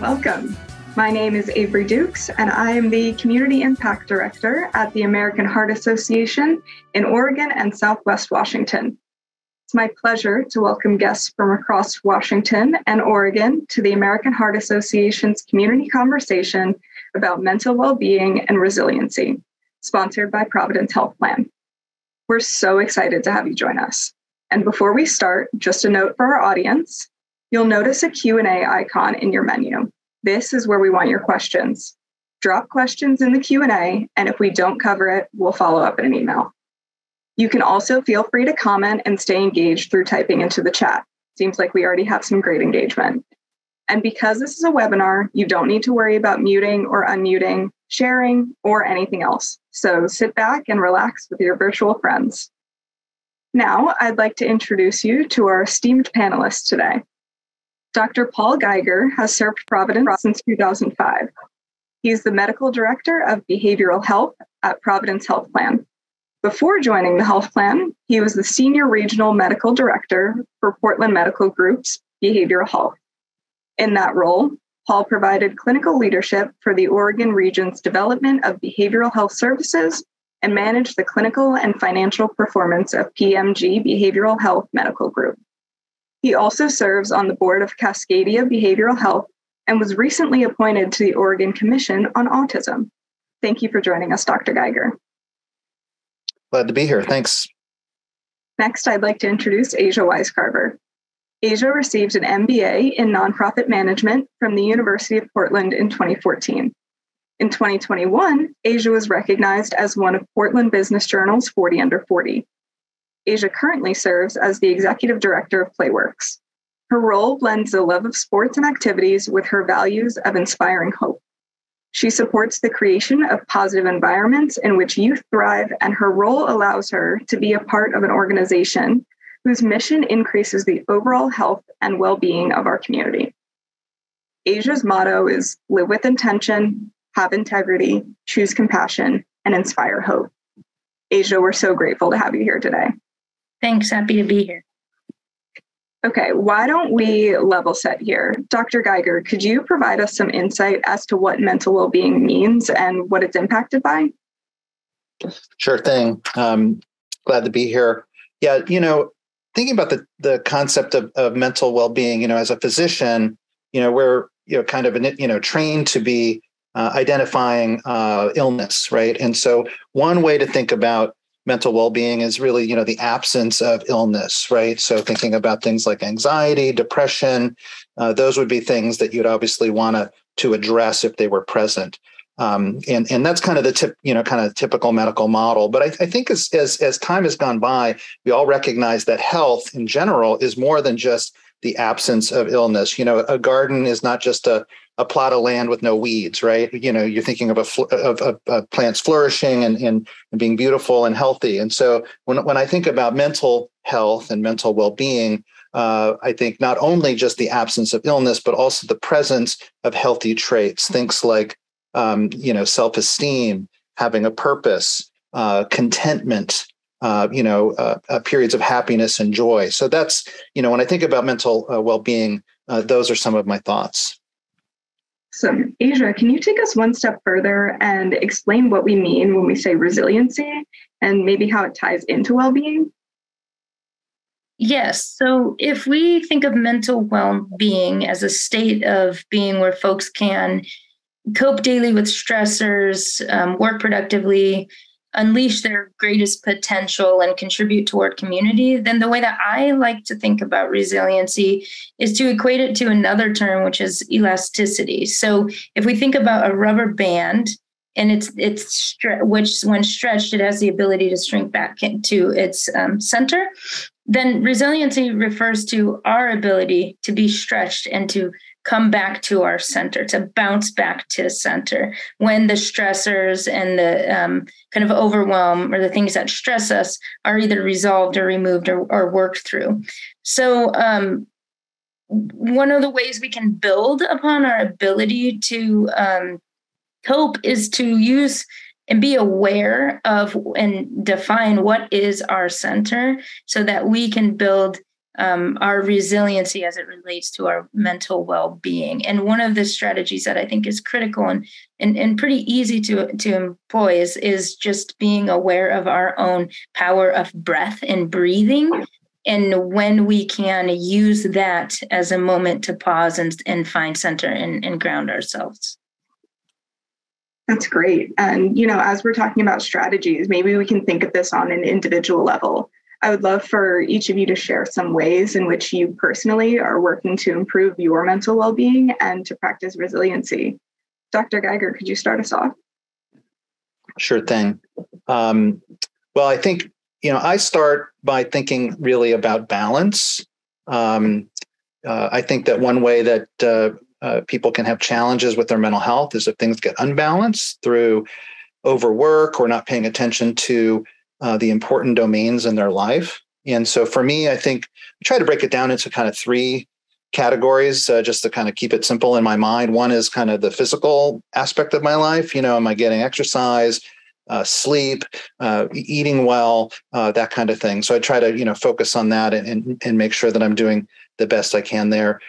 Welcome. My name is Avery Dukes, and I am the Community Impact Director at the American Heart Association in Oregon and Southwest Washington. It's my pleasure to welcome guests from across Washington and Oregon to the American Heart Association's community conversation about mental well-being and resiliency, sponsored by Providence Health Plan. We're so excited to have you join us. And before we start, just a note for our audience, you'll notice a Q&A icon in your menu. This is where we want your questions. Drop questions in the Q&A, and if we don't cover it, we'll follow up in an email. You can also feel free to comment and stay engaged through typing into the chat. Seems like we already have some great engagement. And because this is a webinar, you don't need to worry about muting or unmuting, sharing, or anything else. So sit back and relax with your virtual friends. Now, I'd like to introduce you to our esteemed panelists today. Dr. Paul Geiger has served Providence since 2005. He's the Medical Director of Behavioral Health at Providence Health Plan. Before joining the health plan, he was the Senior Regional Medical Director for Portland Medical Group's Behavioral Health. In that role, Paul provided clinical leadership for the Oregon region's development of behavioral health services and managed the clinical and financial performance of PMG Behavioral Health Medical Group. He also serves on the board of Cascadia Behavioral Health and was recently appointed to the Oregon Commission on Autism. Thank you for joining us, Dr. Geiger. Glad to be here. Thanks. Next, I'd like to introduce Asia Weiscarver. Asia received an MBA in nonprofit management from the University of Portland in 2014. In 2021, Asia was recognized as one of Portland Business Journal's 40 Under 40. Asia currently serves as the Executive Director of Playworks. Her role blends the love of sports and activities with her values of inspiring hope. She supports the creation of positive environments in which youth thrive, and her role allows her to be a part of an organization whose mission increases the overall health and well-being of our community. Asia's motto is live with intention, have integrity, choose compassion, and inspire hope. Asia, we're so grateful to have you here today. Thanks, happy to be here. Okay, why don't we level set here? Dr. Geiger, could you provide us some insight as to what mental well-being means and what it's impacted by? Sure thing. Glad to be here. Yeah, thinking about the concept of mental well-being, as a physician, we're kind of trained to be identifying illness, right? And so one way to think about mental well-being is really, the absence of illness, right? So thinking about things like anxiety, depression, those would be things that you'd obviously want to address if they were present. And that's kind of the typical medical model. But I think as time has gone by, we all recognize that health in general is more than just the absence of illness. A garden is not just a plot of land with no weeds, right? You're thinking of plants flourishing and being beautiful and healthy. And so when I think about mental health and mental well-being, I think not only just the absence of illness, but also the presence of healthy traits, things like self-esteem, having a purpose, contentment, periods of happiness and joy. So that's, when I think about mental well-being, those are some of my thoughts. So, Asia, can you take us one step further and explain what we mean when we say resiliency and maybe how it ties into well-being? Yes. So if we think of mental well-being as a state of being where folks can cope daily with stressors, work productively, unleash their greatest potential and contribute toward community, then the way that I like to think about resiliency is to equate it to another term, which is elasticity. So if we think about a rubber band and which when stretched, it has the ability to shrink back into its center, then resiliency refers to our ability to be stretched and to come back to our center, to bounce back to center when the stressors and the kind of overwhelm or the things that stress us are either resolved or removed or worked through. So one of the ways we can build upon our ability to cope is to use and be aware of and define what is our center so that we can build our resiliency as it relates to our mental well-being. And one of the strategies that I think is critical and pretty easy to employ is just being aware of our own power of breath and breathing. And when we can use that as a moment to pause and find center and ground ourselves. That's great. And, as we're talking about strategies, maybe we can think of this on an individual level. I would love for each of you to share some ways in which you personally are working to improve your mental well-being and to practice resiliency. Dr. Geiger, could you start us off? Sure thing. Well, I think, I start by thinking really about balance. I think that one way that people can have challenges with their mental health is if things get unbalanced through overwork or not paying attention to the important domains in their life. And so for me, I think I try to break it down into kind of three categories, just to kind of keep it simple in my mind. One is kind of the physical aspect of my life. Am I getting exercise, sleep, eating well, that kind of thing. So I try to, focus on that and make sure that I'm doing the best I can there.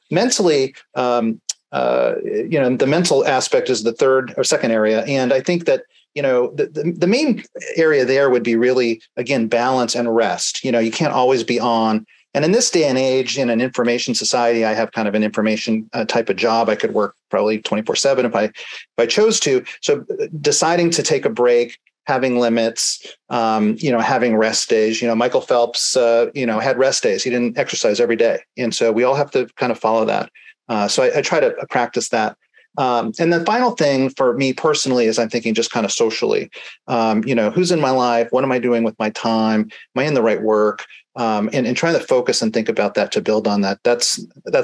Mentally, the mental aspect is the third or second area. And I think that, the main area there would be really, again, balance and rest. You can't always be on. And in this day and age, in an information society, I have kind of an information type of job. I could work probably 24/7 if I chose to. So deciding to take a break, having limits, having rest days. Michael Phelps, had rest days. He didn't exercise every day. And so we all have to kind of follow that. So I try to practice that. And the final thing for me personally is I'm thinking just kind of socially, who's in my life? What am I doing with my time? Am I in the right work? And trying to focus and think about that to build on that. That's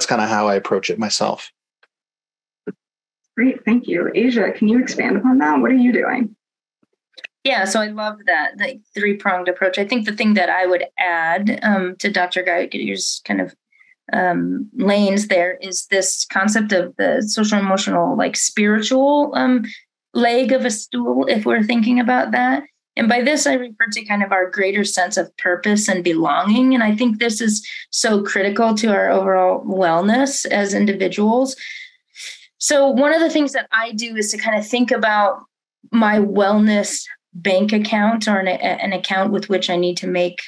kind of how I approach it myself. Great. Thank you. Asia, can you expand upon that? What are you doing? Yeah, so I love that three-pronged approach. I think the thing that I would add to Dr. Geiger's kind of lanes there is this concept of the social emotional, spiritual leg of a stool, if we're thinking about that. And by this, I refer to kind of our greater sense of purpose and belonging. And I think this is so critical to our overall wellness as individuals. So one of the things that I do is to kind of think about my wellness bank account or an account with which I need to make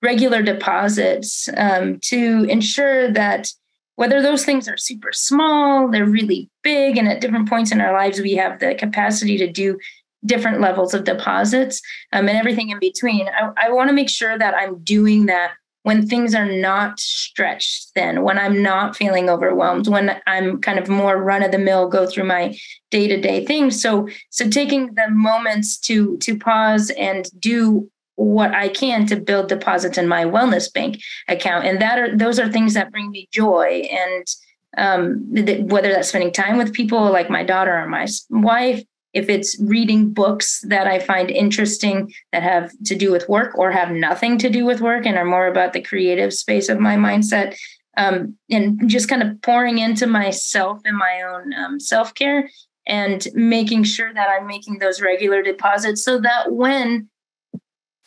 regular deposits to ensure that whether those things are super small, they're really big, and at different points in our lives, we have the capacity to do different levels of deposits and everything in between. I want to make sure that I'm doing that when things are not stretched thin, when I'm not feeling overwhelmed, when I'm kind of more run-of-the-mill, go through my day-to-day things. So taking the moments to pause and do what I can to build deposits in my wellness bank account. And those are things that bring me joy. And whether that's spending time with people like my daughter or my wife, if it's reading books that I find interesting that have to do with work or have nothing to do with work and are more about the creative space of my mindset, and just kind of pouring into myself and my own self-care and making sure that I'm making those regular deposits so that when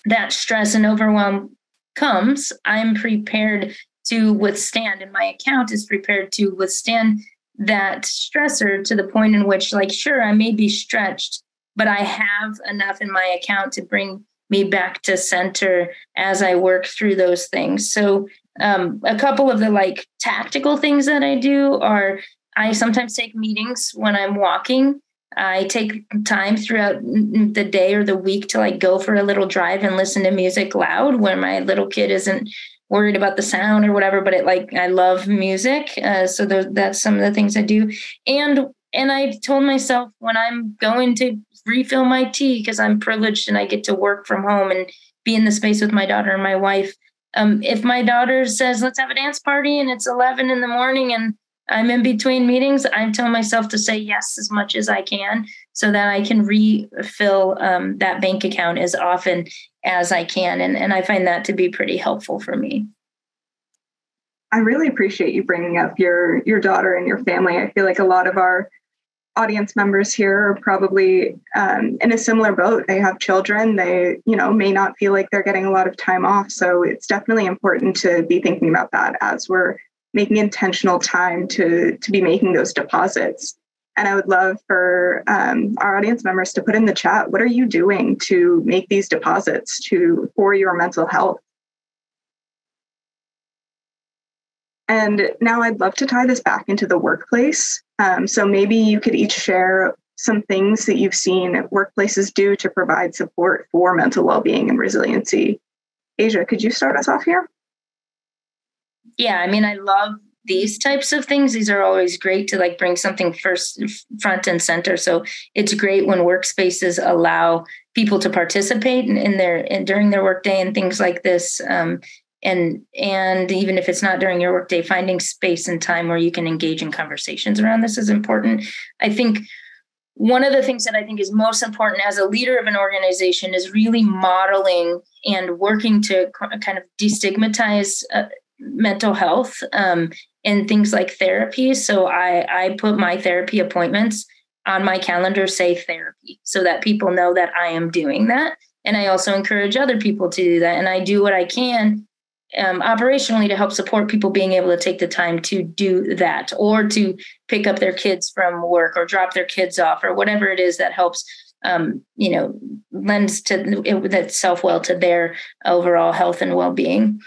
that stress and overwhelm comes, I'm prepared to withstand, and my account is prepared to withstand that stressor to the point in which, sure, I may be stretched, but I have enough in my account to bring me back to center as I work through those things. So a couple of the tactical things that I do are I sometimes take meetings when I'm walking. I take time throughout the day or the week to go for a little drive and listen to music loud when my little kid isn't worried about the sound or whatever, but I love music. So that's some of the things I do. And I told myself when I'm going to refill my tea, because I'm privileged and I get to work from home and be in the space with my daughter and my wife. If my daughter says, let's have a dance party and it's 11 in the morning and I'm in between meetings, I tell myself to say yes as much as I can so that I can refill that bank account as often as I can. And I find that to be pretty helpful for me. I really appreciate you bringing up your daughter and your family. I feel like a lot of our audience members here are probably in a similar boat. They have children. They, may not feel like they're getting a lot of time off. So it's definitely important to be thinking about that as we're making intentional time to be making those deposits. And I would love for our audience members to put in the chat, what are you doing to make these deposits for your mental health? And now I'd love to tie this back into the workplace. So maybe you could each share some things that you've seen workplaces do to provide support for mental well-being and resiliency. Asia, could you start us off here? Yeah, I mean, I love these types of things. These are always great to bring something front and center. So it's great when workspaces allow people to participate during their workday and things like this. And even if it's not during your workday, finding space and time where you can engage in conversations around this is important. I think one of the things that I think is most important as a leader of an organization is really modeling and working to kind of destigmatize mental health and things like therapy. So I put my therapy appointments on my calendar, say therapy, so that people know that I am doing that. And I also encourage other people to do that. And I do what I can operationally to help support people being able to take the time to do that, or to pick up their kids from work or drop their kids off, or whatever it is that helps, lends to that self-well to their overall health and well-being.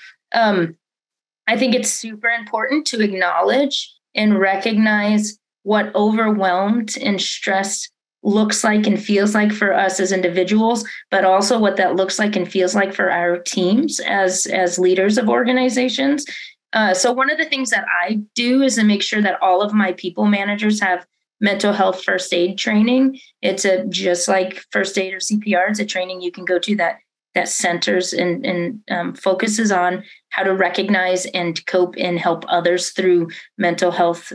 I think it's super important to acknowledge and recognize what overwhelmed and stressed looks like and feels like for us as individuals, but also what that looks like and feels like for our teams as leaders of organizations. So one of the things that I do is to make sure that all of my people managers have mental health first aid training. It's just like first aid or CPR. It's a training you can go to that centers and focuses on how to recognize and cope and help others through mental health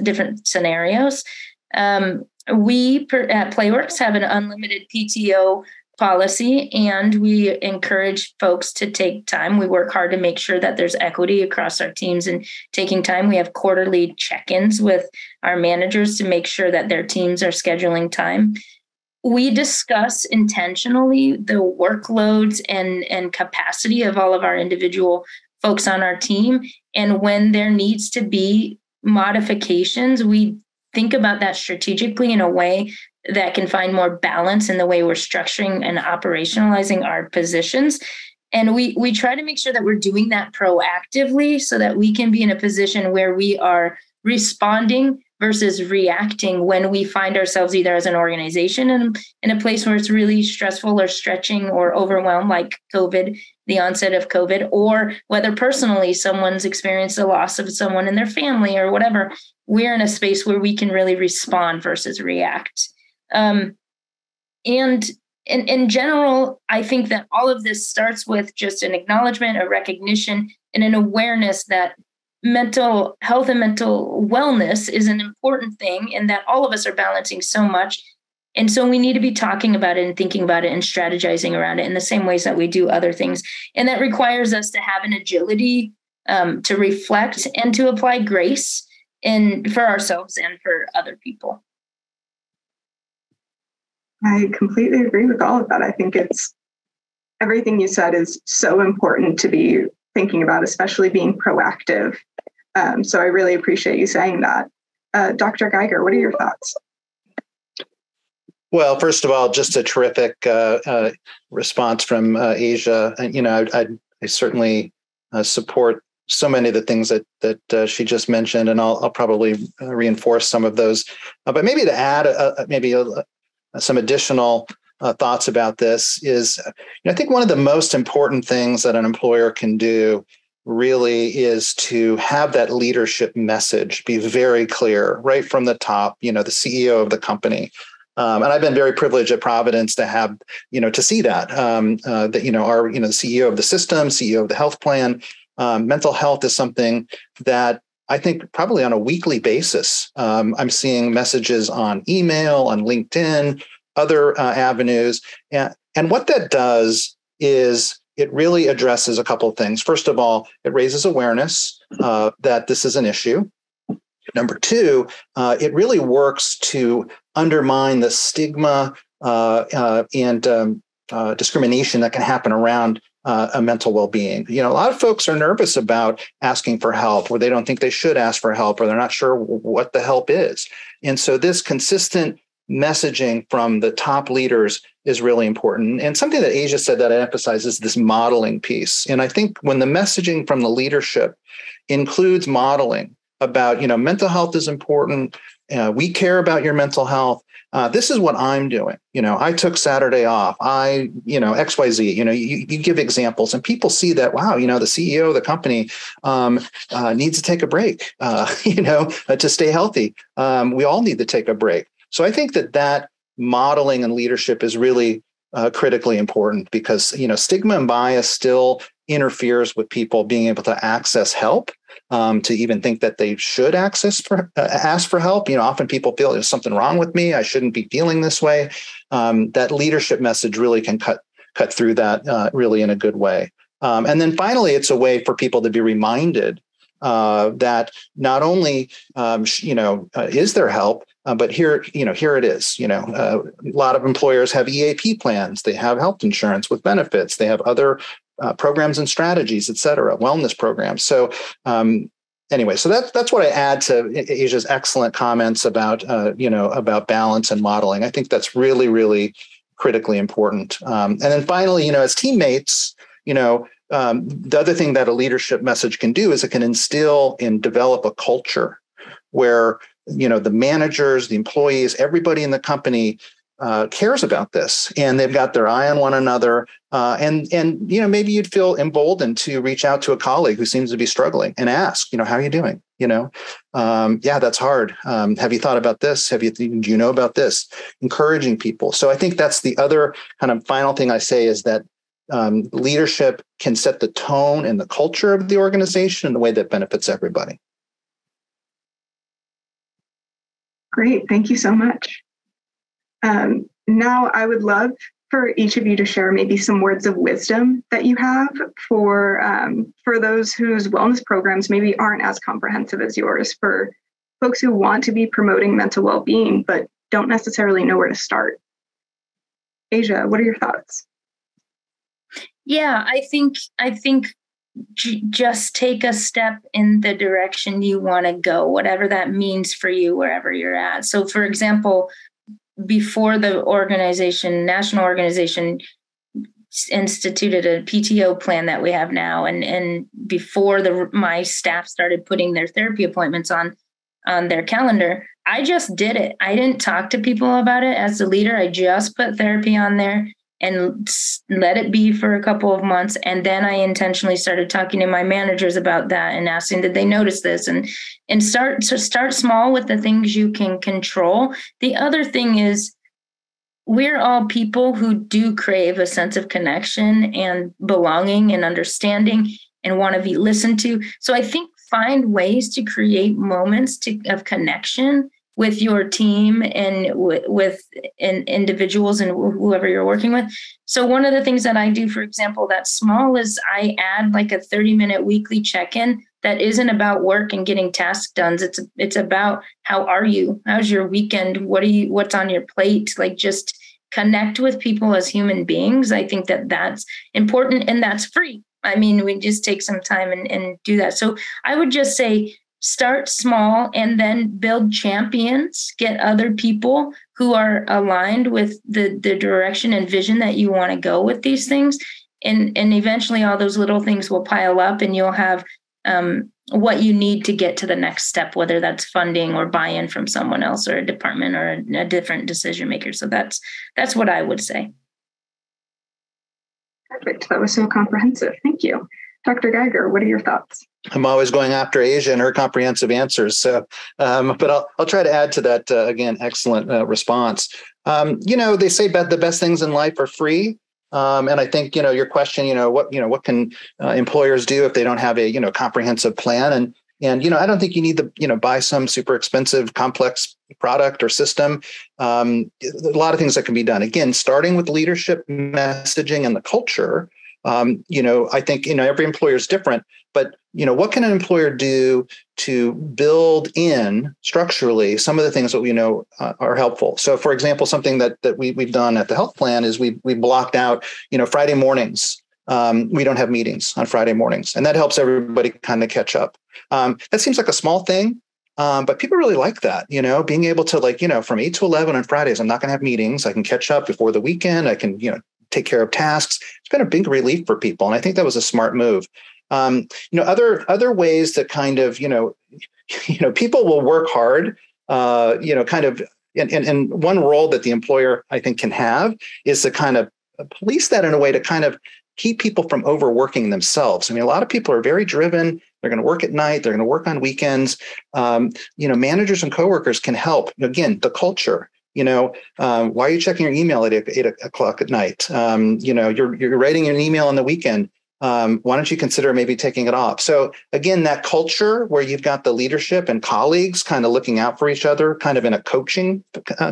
different scenarios. We at Playworks have an unlimited PTO policy, and we encourage folks to take time. We work hard to make sure that there's equity across our teams and taking time. We have quarterly check-ins with our managers to make sure that their teams are scheduling time. We discuss intentionally the workloads and capacity of all of our individual folks on our team. And when there needs to be modifications, we think about that strategically in a way that can find more balance in the way we're structuring and operationalizing our positions. And we try to make sure that we're doing that proactively so that we can be in a position where we are responding versus reacting when we find ourselves either as an organization in a place where it's really stressful or stretching or overwhelmed, like COVID, the onset of COVID, or whether personally someone's experienced the loss of someone in their family or whatever. We're in a space where we can really respond versus react. And in general, I think that all of this starts with just an acknowledgement, a recognition, and an awareness that mental health and mental wellness is an important thing, and that all of us are balancing so much. And so we need to be talking about it and thinking about it and strategizing around it in the same ways that we do other things. And that requires us to have an agility to reflect and to apply grace for ourselves and for other people. I completely agree with all of that. I think everything you said is so important to be thinking about, especially being proactive. So I really appreciate you saying that. Dr. Geiger, what are your thoughts? Well, first of all, just a terrific response from Asia. I certainly support so many of the things that she just mentioned, and I'll probably reinforce some of those. But maybe to add some additional thoughts about this is, I think one of the most important things that an employer can do really is to have that leadership message be very clear right from the top, the CEO of the company. And I've been very privileged at Providence to have, to see that, our, the CEO of the system, CEO of the health plan. Mental health is something that I think probably on a weekly basis, I'm seeing messages on email, on LinkedIn, other avenues. And what that does is it really addresses a couple of things. First of all, it raises awareness that this is an issue. Number two, it really works to undermine the stigma and discrimination that can happen around a mental well-being. A lot of folks are nervous about asking for help, or they don't think they should ask for help, or they're not sure what the help is. And so this consistent messaging from the top leaders is really important. And something that Asia said that I emphasize is this modeling piece. And I think when the messaging from the leadership includes modeling about, mental health is important, we care about your mental health. This is what I'm doing. I took Saturday off. XYZ, you give examples and people see that, wow, the CEO of the company needs to take a break, to stay healthy. We all need to take a break. So I think that modeling and leadership is really critically important because, stigma and bias still interferes with people being able to access help, to even think that they should ask for help. Often people feel there's something wrong with me. I shouldn't be feeling this way. That leadership message really can cut through that really in a good way. And then finally, it's a way for people to be reminded that not only, is there help, but here it is. A lot of employers have EAP plans. They have health insurance with benefits. They have other programs and strategies, et cetera, wellness programs. So anyway, so that's what I add to Asia's excellent comments about, about balance and modeling. I think that's really, really critically important. And then finally, as teammates, the other thing that a leadership message can do is it can instill and develop a culture where, the managers, the employees, everybody in the company cares about this, and they've got their eye on one another. And maybe you'd feel emboldened to reach out to a colleague who seems to be struggling and ask, how are you doing? That's hard. Have you thought about this? Do you know about this? Encouraging people. So I think that's the other kind of final thing I say is that leadership can set the tone and the culture of the organization in a way that benefits everybody. Great. Thank you so much. Now I would love for each of you to share maybe some words of wisdom that you have for those whose wellness programs maybe aren't as comprehensive as yours, for folks who want to be promoting mental well-being but don't necessarily know where to start. Asia, what are your thoughts? Yeah, I think just take a step in the direction you want to go, whatever that means for you, wherever you're at. So, for example, before the national organization instituted a PTO plan that we have now, and before my staff started putting their therapy appointments on their calendar, I just did it. I didn't talk to people about it as the leader. I just put therapy on there and let it be for a couple of months. And then I intentionally started talking to my managers about that and asking, did they notice this? And start small with the things you can control. The other thing is, we're all people who do crave a sense of connection and belonging and understanding and want to be listened to. So I think find ways to create moments of connection with your team and with individuals and whoever you're working with. So one of the things that I do, for example, that's small, is I add like a 30-minute weekly check-in that isn't about work and getting tasks done. It's about, how are you? How's your weekend? What's on your plate? Like, just connect with people as human beings. I think that's important, and that's free. I mean, we just take some time and do that. So I would just say, start small and then build champions, get other people who are aligned with the direction and vision that you want to go with these things. And eventually all those little things will pile up and you'll have what you need to get to the next step, whether that's funding or buy-in from someone else or a department or a different decision maker. So that's what I would say. Perfect. That was so comprehensive. Thank you. Dr. Geiger, what are your thoughts? I'm always going after Asia and her comprehensive answers. So, but I'll try to add to that. Again, excellent response. They say the best things in life are free. And I think, your question, what can employers do if they don't have a, comprehensive plan? And I don't think you need to, buy some super expensive, complex product or system. A lot of things that can be done. Again, starting with leadership messaging and the culture. I think, every employer is different, but what can an employer do to build in structurally some of the things that we know are helpful? So, for example, something that we've done at the health plan is we blocked out, Friday mornings. We don't have meetings on Friday mornings, and that helps everybody kind of catch up. That seems like a small thing, but people really like that, being able to from 8 to 11 on Fridays, I'm not going to have meetings. I can catch up before the weekend. I can, take care of tasks. It's been a big relief for people. And I think that was a smart move. Other ways that kind of, people will work hard, kind of, and one role that the employer, I think, can have is to kind of police that in a way to kind of keep people from overworking themselves. I mean, a lot of people are very driven. They're going to work at night. They're going to work on weekends. Managers and coworkers can help. Again, the culture. Why are you checking your email at 8 o'clock at night? You're writing an email on the weekend. Why don't you consider maybe taking it off? So again, that culture where you've got the leadership and colleagues kind of looking out for each other, kind of in a coaching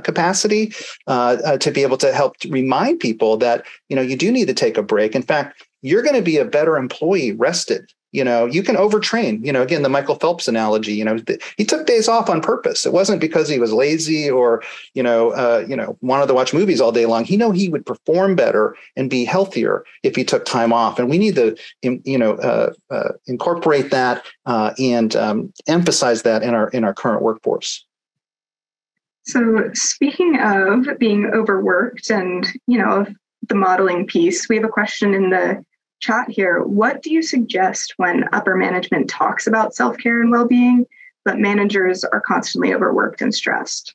capacity, to be able to help to remind people that, you do need to take a break. In fact, you're going to be a better employee rested. You can overtrain, again, the Michael Phelps analogy, he took days off on purpose. It wasn't because he was lazy or, wanted to watch movies all day long. He would perform better and be healthier if he took time off. And we need to, incorporate that and emphasize that in our current workforce. So speaking of being overworked and, the modeling piece, we have a question in the chat here. What do you suggest when upper management talks about self-care and well-being, but managers are constantly overworked and stressed?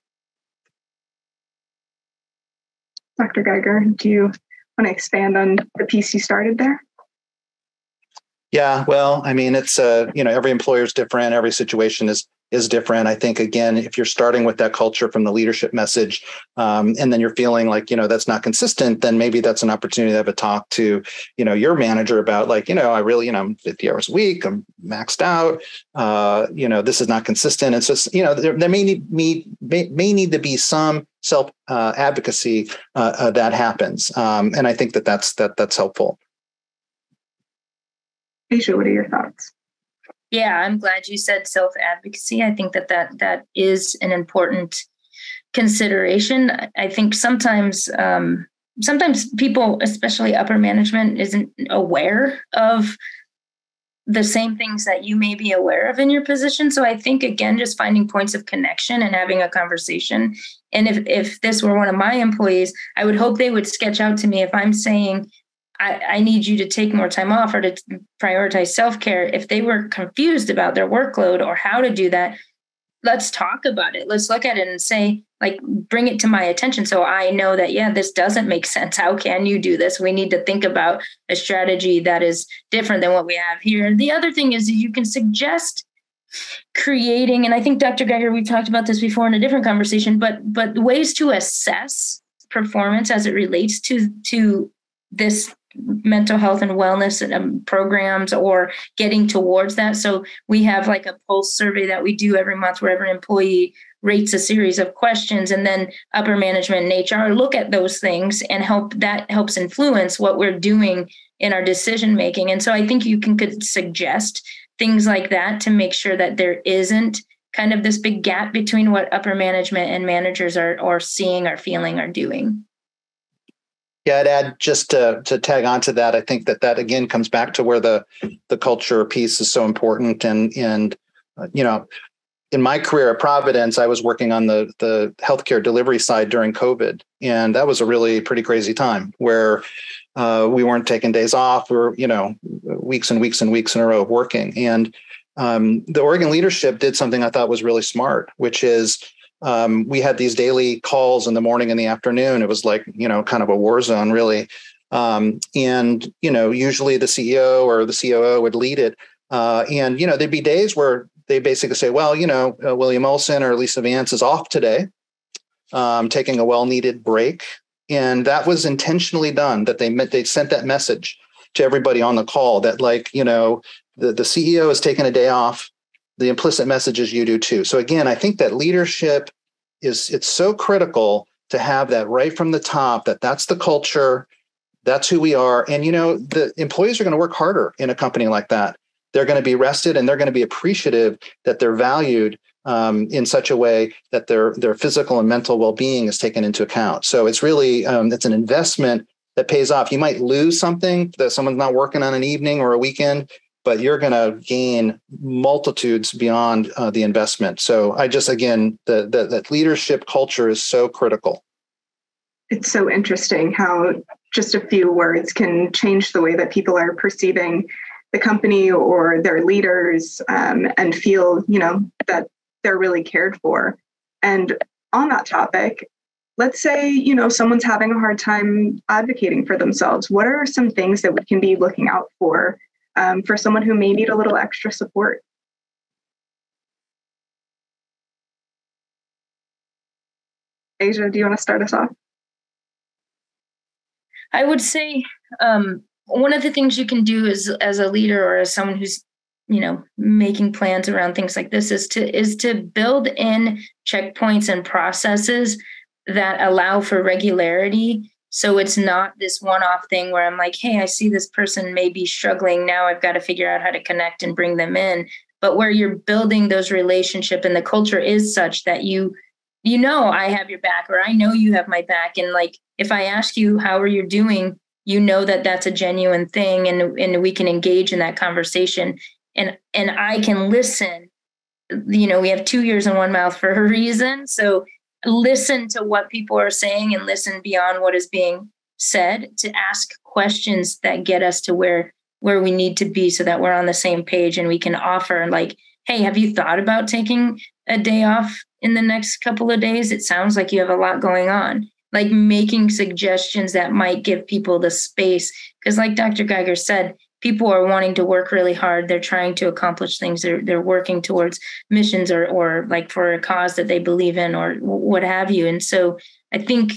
Dr. Geiger, do you want to expand on the piece you started there? Yeah, well, I mean, it's, every employer is different. Every situation is different. I think, again, if you're starting with that culture from the leadership message, and then you're feeling like, that's not consistent, then maybe that's an opportunity to have a talk to, your manager about I really, I'm 50 hours a week, I'm maxed out, this is not consistent. It's just, there may need to be some self advocacy that happens. And I think that's helpful. Aisha, what are your thoughts? Yeah, I'm glad you said self-advocacy. I think that is an important consideration. I think sometimes people, especially upper management, isn't aware of the same things that you may be aware of in your position. So I think, again, just finding points of connection and having a conversation. And if this were one of my employees, I would hope they would sketch out to me if I'm saying, I need you to take more time off or to prioritize self-care. If they were confused about their workload or how to do that, let's talk about it. Let's look at it and say, bring it to my attention so I know that, this doesn't make sense. How can you do this? We need to think about a strategy that is different than what we have here. The other thing is you can suggest creating, and I think Dr. Geiger, we've talked about this before in a different conversation, but ways to assess performance as it relates to this mental health and wellness programs or getting towards that. So we have a pulse survey that we do every month where every employee rates a series of questions, and then upper management and HR look at those things and helps influence what we're doing in our decision making. And so I think you could suggest things like that to make sure that there isn't kind of this big gap between what upper management and managers are seeing or feeling or doing. Yeah, I'd add just to tag on to that. I think that again comes back to where the culture piece is so important. And in my career at Providence, I was working on the healthcare delivery side during COVID, and that was a really pretty crazy time where we weren't taking days off. We were weeks and weeks and weeks in a row of working. And the Oregon leadership did something I thought was really smart, which is, we had these daily calls in the morning and the afternoon. It was kind of a war zone, really. And, usually the CEO or the COO would lead it. And, there'd be days where they basically say, well, William Olson or Lisa Vance is off today, taking a well-needed break. And that was intentionally done, that they sent that message to everybody on the call that the CEO is taking a day off. The implicit message is you do too. So again, I think that leadership it's so critical to have that right from the top, that's the culture, that's who we are. And, the employees are going to work harder in a company like that. they're going to be rested and they're going to be appreciative that they're valued in such a way that their physical and mental well-being is taken into account. So it's really, it's an investment that pays off. You might lose something that someone's not working on an evening or a weekend, but you're going to gain multitudes beyond the investment. So again, that leadership culture is so critical. It's so interesting how just a few words can change the way that people are perceiving the company or their leaders, and feel, that they're really cared for. And on that topic, let's say, someone's having a hard time advocating for themselves. What are some things that we can be looking out for someone who may need a little extra support? Asia, do you want to start us off? I would say one of the things you can do as a leader or as someone who's, making plans around things like this is to build in checkpoints and processes that allow for regularity. So it's not this one-off thing where I'm like, hey, I see this person may be struggling. Now I've got to figure out how to connect and bring them in. But where you're building those relationships and the culture is such that I have your back, or I know you have my back. And like, if I ask you, how are you doing? That that's a genuine thing, and we can engage in that conversation, and I can listen. We have 2 ears and one mouth for a reason. So listen to what people are saying and listen beyond what is being said to ask questions that get us to where we need to be so that we're on the same page and we can offer like, hey, have you thought about taking a day off in the next couple of days? It sounds like you have a lot going on. Like making suggestions that might give people the space. Because like Dr. Geiger said, people are wanting to work really hard. They're trying to accomplish things. They're working towards missions or like for a cause that they believe in or what have you. And so I think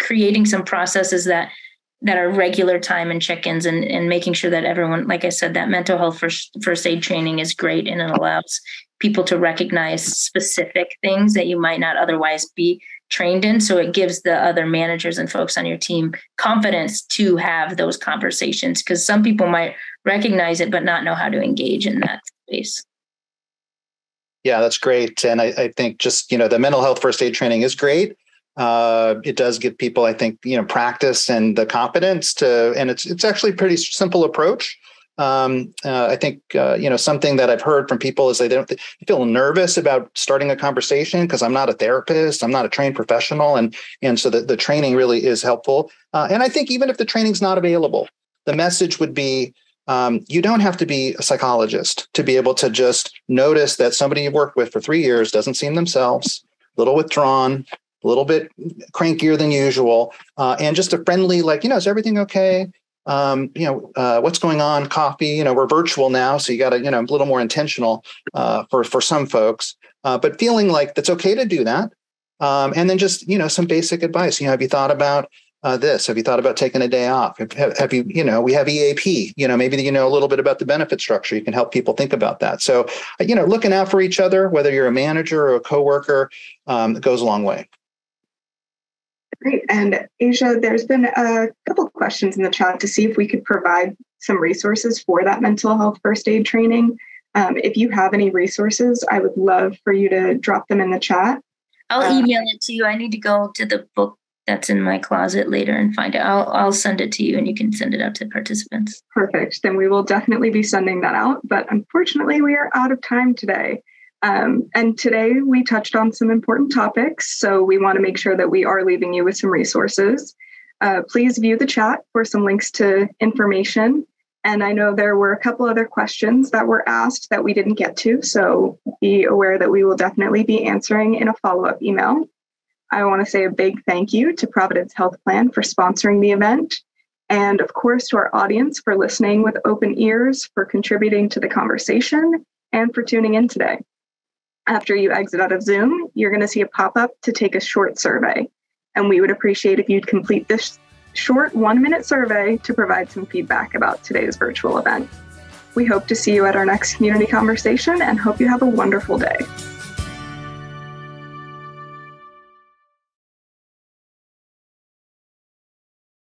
creating some processes that are regular time and check-ins and making sure that everyone, like I said, that mental health first aid training is great, and it allows people to recognize specific things that you might not otherwise be trained in. So it gives the other managers and folks on your team confidence to have those conversations, because some people might recognize it but not know how to engage in that space. Yeah, that's great. And I think just, the mental health first aid training is great. It does give people, I think, practice and the confidence and it's actually a pretty simple approach. I think, something that I've heard from people is they feel nervous about starting a conversation because I'm not a therapist, I'm not a trained professional. And so the training really is helpful. And I think even if the training's not available, the message would be, you don't have to be a psychologist to be able to just notice that somebody you've worked with for 3 years doesn't seem themselves, a little withdrawn, a little bit crankier than usual, and just a friendly, like, is everything okay? What's going on? Coffee, we're virtual now. So you got to, a little more intentional for some folks, but feeling like it's okay to do that. And then just, some basic advice. Have you thought about this? Have you thought about taking a day off? Have you, we have EAP, maybe, a little bit about the benefit structure. You can help people think about that. So, looking out for each other, whether you're a manager or a coworker, it goes a long way. Great. And Asia, there's been a couple of questions in the chat to see if we could provide some resources for that mental health first aid training. If you have any resources, I would love for you to drop them in the chat. I'll email it to you. I need to go to the book that's in my closet later and find it. I'll send it to you and you can send it out to participants. Perfect. Then we will definitely be sending that out. But unfortunately, we are out of time today. And today we touched on some important topics, so we want to make sure that we are leaving you with some resources. Please view the chat for some links to information. And I know there were a couple other questions that were asked that we didn't get to, so be aware that we will definitely be answering in a follow-up email. I want to say a big thank you to Providence Health Plan for sponsoring the event, and of course to our audience for listening with open ears, for contributing to the conversation, and for tuning in today. After you exit out of Zoom, you're going to see a pop-up to take a short survey. And we would appreciate if you'd complete this short 1-minute survey to provide some feedback about today's virtual event. We hope to see you at our next community conversation and hope you have a wonderful day.